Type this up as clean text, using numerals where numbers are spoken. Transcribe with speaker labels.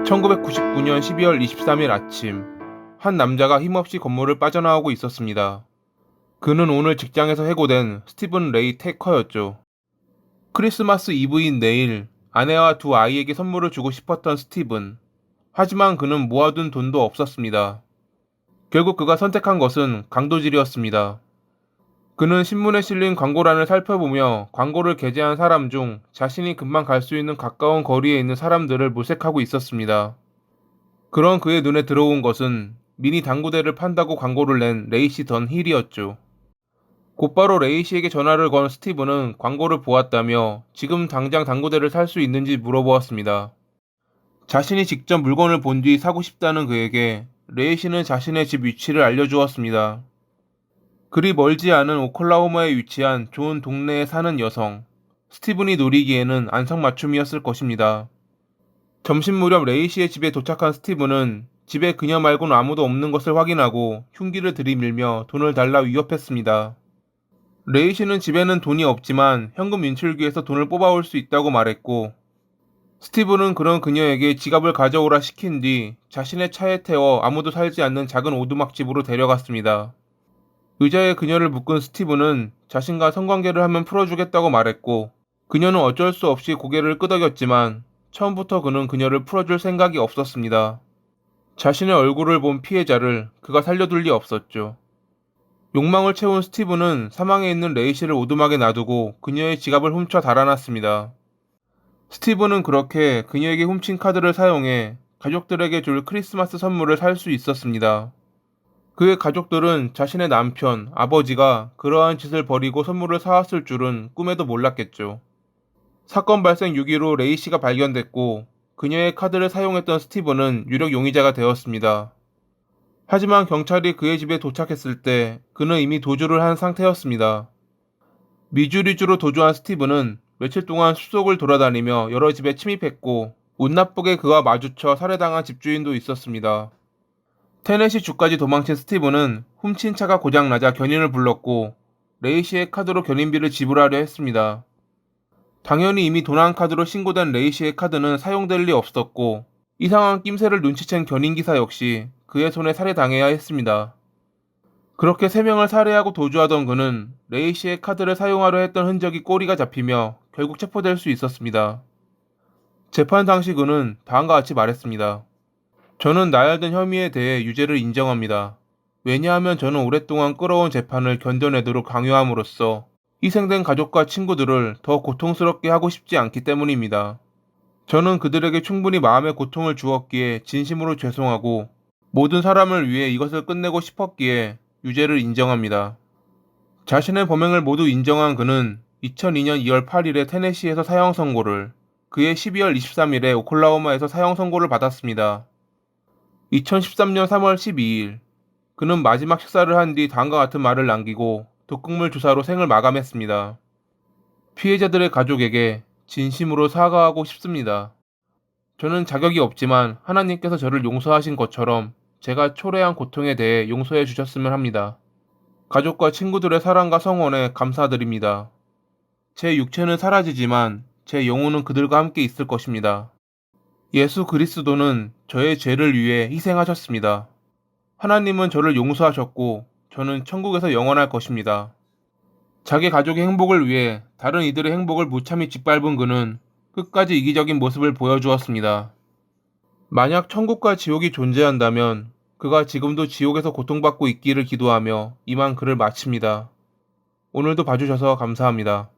Speaker 1: 1999년 12월 23일 아침, 한 남자가 힘없이 건물을 빠져나오고 있었습니다. 그는 오늘 직장에서 해고된 스티븐 레이 테커였죠. 크리스마스 이브인 내일 아내와 두 아이에게 선물을 주고 싶었던 스티븐. 하지만 그는 모아둔 돈도 없었습니다. 결국 그가 선택한 것은 강도질이었습니다. 그는 신문에 실린 광고란을 살펴보며 광고를 게재한 사람 중 자신이 금방 갈 수 있는 가까운 거리에 있는 사람들을 모색하고 있었습니다. 그런 그의 눈에 들어온 것은 미니 당구대를 판다고 광고를 낸 레이시 던 힐이었죠. 곧바로 레이시에게 전화를 건 스티브는 광고를 보았다며 지금 당장 당구대를 살 수 있는지 물어보았습니다. 자신이 직접 물건을 본 뒤 사고 싶다는 그에게 레이시는 자신의 집 위치를 알려주었습니다. 그리 멀지 않은 오클라호마에 위치한 좋은 동네에 사는 여성. 스티븐이 노리기에는 안성맞춤이었을 것입니다. 점심 무렵 레이시의 집에 도착한 스티븐은 집에 그녀 말고는 아무도 없는 것을 확인하고 흉기를 들이밀며 돈을 달라 위협했습니다. 레이시는 집에는 돈이 없지만 현금 인출기에서 돈을 뽑아올 수 있다고 말했고, 스티븐은 그런 그녀에게 지갑을 가져오라 시킨 뒤 자신의 차에 태워 아무도 살지 않는 작은 오두막집으로 데려갔습니다. 의자에 그녀를 묶은 스티븐은 자신과 성관계를 하면 풀어주겠다고 말했고, 그녀는 어쩔 수 없이 고개를 끄덕였지만 처음부터 그는 그녀를 풀어줄 생각이 없었습니다. 자신의 얼굴을 본 피해자를 그가 살려둘 리 없었죠. 욕망을 채운 스티븐은 사망해 있는 레이시를 오두막에 놔두고 그녀의 지갑을 훔쳐 달아났습니다. 스티븐은 그렇게 그녀에게 훔친 카드를 사용해 가족들에게 줄 크리스마스 선물을 살 수 있었습니다. 그의 가족들은 자신의 남편, 아버지가 그러한 짓을 벌이고 선물을 사왔을 줄은 꿈에도 몰랐겠죠. 사건 발생 6일 후 레이시가 발견됐고 그녀의 카드를 사용했던 스티븐은 유력 용의자가 되었습니다. 하지만 경찰이 그의 집에 도착했을 때 그는 이미 도주를 한 상태였습니다. 미주리주로 도주한 스티븐은 며칠 동안 숲속을 돌아다니며 여러 집에 침입했고 운 나쁘게 그와 마주쳐 살해당한 집주인도 있었습니다. 테네시 주까지 도망친 스티븐은 훔친 차가 고장나자 견인을 불렀고 레이시의 카드로 견인비를 지불하려 했습니다. 당연히 이미 도난 카드로 신고된 레이시의 카드는 사용될 리 없었고 이상한 낌새를 눈치챈 견인기사 역시 그의 손에 살해당해야 했습니다. 그렇게 3명을 살해하고 도주하던 그는 레이시의 카드를 사용하려 했던 흔적이 꼬리가 잡히며 결국 체포될 수 있었습니다. 재판 당시 그는 다음과 같이 말했습니다. 저는 나열된 혐의에 대해 유죄를 인정합니다. 왜냐하면 저는 오랫동안 끌어온 재판을 견뎌내도록 강요함으로써 희생된 가족과 친구들을 더 고통스럽게 하고 싶지 않기 때문입니다. 저는 그들에게 충분히 마음의 고통을 주었기에 진심으로 죄송하고 모든 사람을 위해 이것을 끝내고 싶었기에 유죄를 인정합니다. 자신의 범행을 모두 인정한 그는 2002년 2월 8일에 테네시에서 사형 선고를, 그해 12월 23일에 오클라호마에서 사형 선고를 받았습니다. 2013년 3월 12일, 그는 마지막 식사를 한 뒤 다음과 같은 말을 남기고 독극물 주사로 생을 마감했습니다. 피해자들의 가족에게 진심으로 사과하고 싶습니다. 저는 자격이 없지만 하나님께서 저를 용서하신 것처럼 제가 초래한 고통에 대해 용서해 주셨으면 합니다. 가족과 친구들의 사랑과 성원에 감사드립니다. 제 육체는 사라지지만 제 영혼은 그들과 함께 있을 것입니다. 예수 그리스도는 저의 죄를 위해 희생하셨습니다. 하나님은 저를 용서하셨고 저는 천국에서 영원할 것입니다. 자기 가족의 행복을 위해 다른 이들의 행복을 무참히 짓밟은 그는 끝까지 이기적인 모습을 보여주었습니다. 만약 천국과 지옥이 존재한다면 그가 지금도 지옥에서 고통받고 있기를 기도하며 이만 글을 마칩니다. 오늘도 봐주셔서 감사합니다.